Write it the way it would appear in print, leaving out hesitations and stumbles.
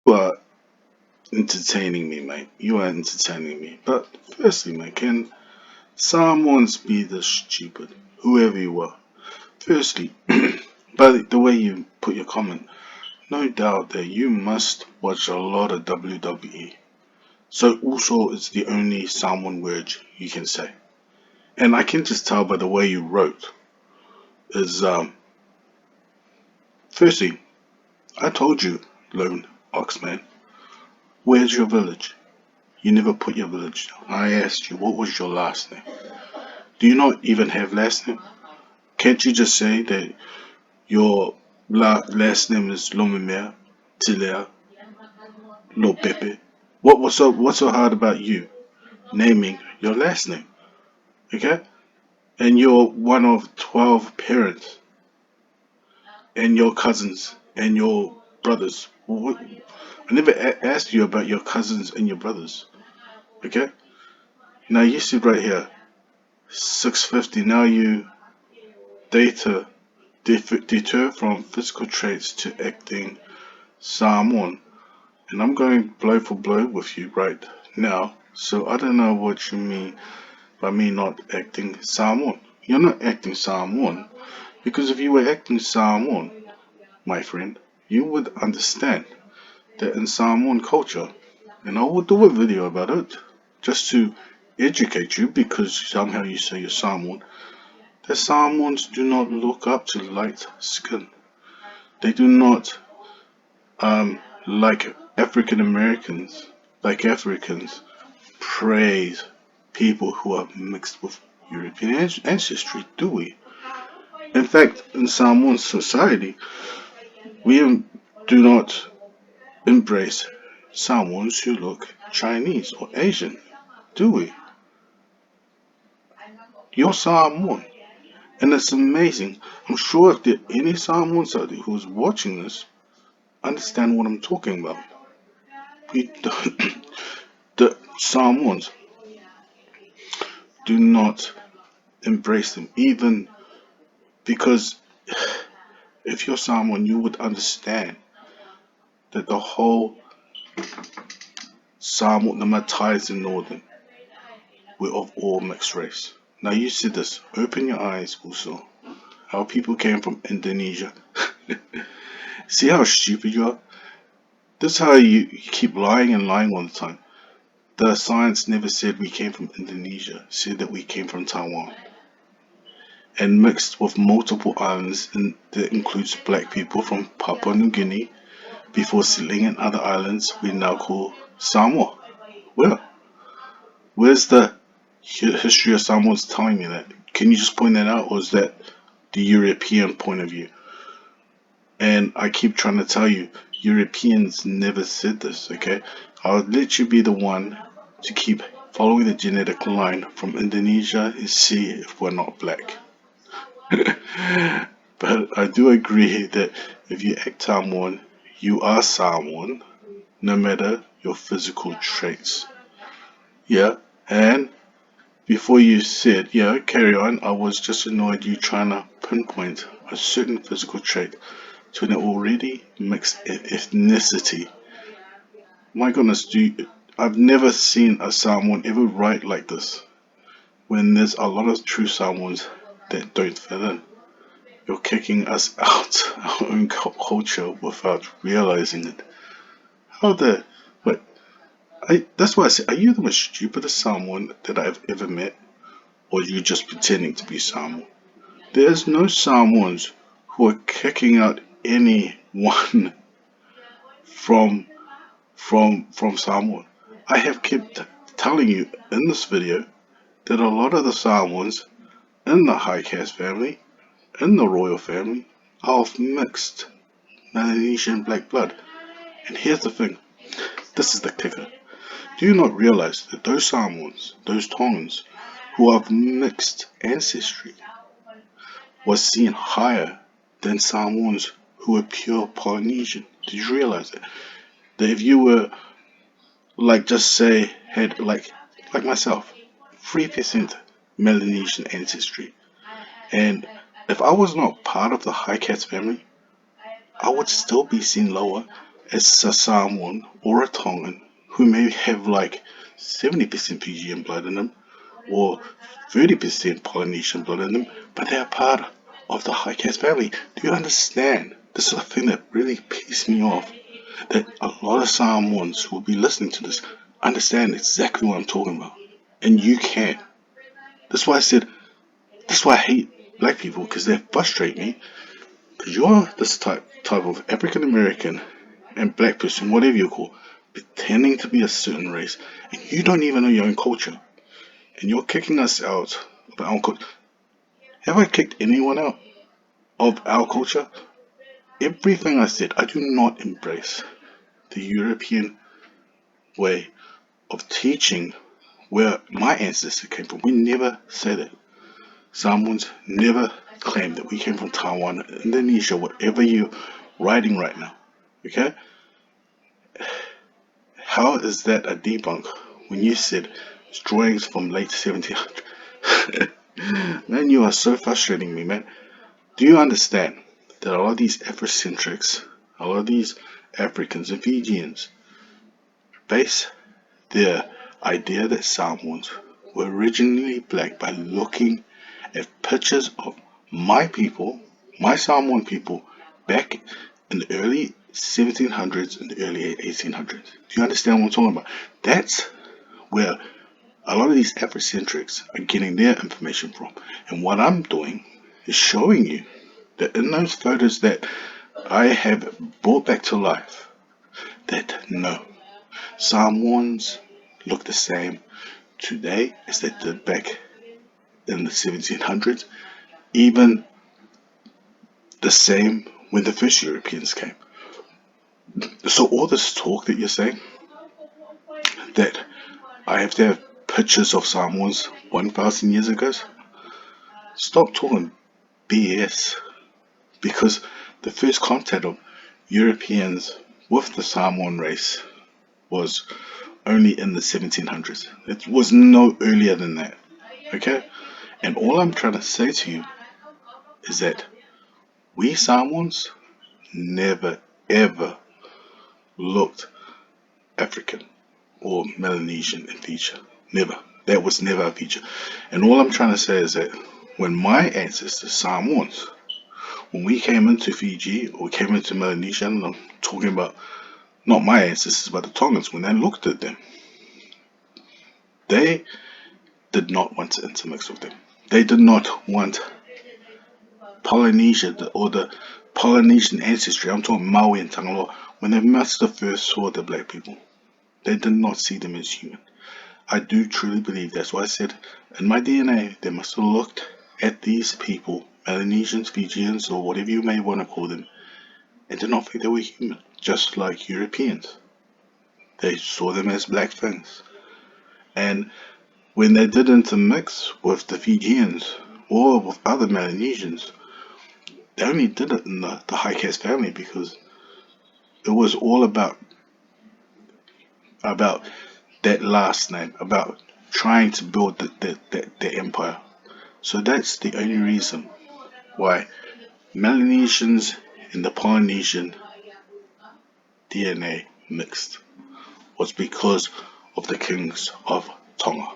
You are entertaining me, mate. You are entertaining me. But firstly, mate, can Samoans be this stupid? Whoever you are. Firstly, by the way you put your comment, no doubt that you must watch a lot of WWE. So also is the only Samoan word you can say. And I can just tell by the way you wrote is firstly, I told you, Lone Oxman, where's your village? You never put your village down. I asked you what was your last name. Do you not even have last name? Can't you just say that your last name is Lomemea, Tilea, Lopepe? What's so hard about you naming your last name? Okay? And you're one of 12 parents and your cousins and your brothers. I never asked you about your cousins and your brothers. Okay? Now you sit right here, 650. Now you data deter from physical traits to acting Samoan. And I'm going blow for blow with you right now. So I don't know what you mean by me not acting Samoan. You're not acting Samoan because if you were acting Samoan, my friend, you would understand that in Samoan culture, and I will do a video about it just to educate you because somehow you say you're Samoan, that Samoans do not look up to light skin. They do not like African Americans, like Africans, praise people who are mixed with European ancestry, do we? In fact, in Samoan society, we do not embrace Samoans who look Chinese or Asian, do we? You're Samoan, and it's amazing. I'm sure if there are any Samoans out there who's watching this, understand what I'm talking about. We the Samoans do not embrace them, even because if you're Samoan, you would understand that the whole Samoan, the Matais in Northern, we're of all mixed race. Now you see this, open your eyes also. How people came from Indonesia. See how stupid you are? This is how you keep lying and lying all the time. The science never said we came from Indonesia, it said that we came from Taiwan. And mixed with multiple islands that includes black people from Papua New Guinea before settling in other islands we now call Samoa. Where? Where's the history of Samoans telling me that? Can you just point that out, or is that the European point of view? And I keep trying to tell you, Europeans never said this, okay? I'll let you be the one to keep following the genetic line from Indonesia and see if we're not black. But I do agree that if you act Samoan, you are Samoan, no matter your physical traits. Yeah, and before you said, yeah, carry on, I was just annoyed you trying to pinpoint a certain physical trait to an already mixed ethnicity. My goodness, I've never seen a Samoan ever write like this when there's a lot of true Samoans that don't fit in. You're kicking us out our own culture without realizing it. How the but that's why I say, are you the most stupidest Samoan that I've ever met, or are you just pretending to be Samoan? There's no Samoans who are kicking out anyone from Samoa. I have kept telling you in this video that a lot of the Samoans in the high caste family, in the royal family, are of mixed Melanesian black blood. And here's the thing, this is the kicker. Do you not realize that those Samoans, those Tongans, who are of mixed ancestry, was seen higher than Samoans who were pure Polynesian? Did you realize that? That if you were, like, just say, had, like myself, 3% Melanesian ancestry, and if I was not part of the high caste family, I would still be seen lower as a Samoan or a Tongan who may have like 70% Fijian blood in them or 30% Polynesian blood in them, but they're part of the high caste family. Do you understand? This is the thing that really pissed me off. That a lot of Samoans who will be listening to this understand exactly what I'm talking about. And you can. That's why I said, that's why I hate black people, because they frustrate me. Because you're this type of African American and black person, whatever you call, pretending to be a certain race, and you don't even know your own culture. And you're kicking us out of our culture. Have I kicked anyone out of our culture? Everything I said, I do not embrace the European way of teaching where my ancestors came from. We never say that. Samoans never claim that we came from Taiwan, Indonesia, whatever you're writing right now. Okay? How is that a debunk when you said it's drawings from late 1700s? Man, you are so frustrating me, man. Do you understand that a lot of these Afrocentrics, a lot of these Africans and Fijians base their idea that Samoans were originally black by looking at pictures of my people, my Samoan people, back in the early 1700s and the early 1800s. Do you understand what I'm talking about? That's where a lot of these Afrocentrics are getting their information from. And what I'm doing is showing you that in those photos that I have brought back to life, that no, Samoans look the same today as they did back in the 1700s, even the same when the first Europeans came. So all this talk that you're saying, that I have to have pictures of Samoans 1,000 years ago, stop talking BS, because the first contact of Europeans with the Samoan race was only in the 1700s. It was no earlier than that. Okay? And all I'm trying to say to you is that we Samoans never ever looked African or Melanesian in feature. Never. That was never a feature. And all I'm trying to say is that when my ancestors, Samoans, when we came into Fiji or came into Melanesia, and I'm talking about not my ancestors but the Tongans, when they looked at them, they did not want to intermix with them. They did not want Polynesia or the Polynesian ancestry. I'm talking Maui and Tangaloa. When they must have first saw the black people, they did not see them as human. I do truly believe that's why I said in my DNA they must have looked at these people, Melanesians, Fijians, or whatever you may want to call them, and did not think they were human, just like Europeans. They saw them as black things. And when they did intermix with the Fijians or with other Melanesians, they only did it in the high caste family because it was all about that last name, about trying to build the empire. So that's the only reason why Melanesians and the Polynesian DNA mixed, was because of the kings of Tonga.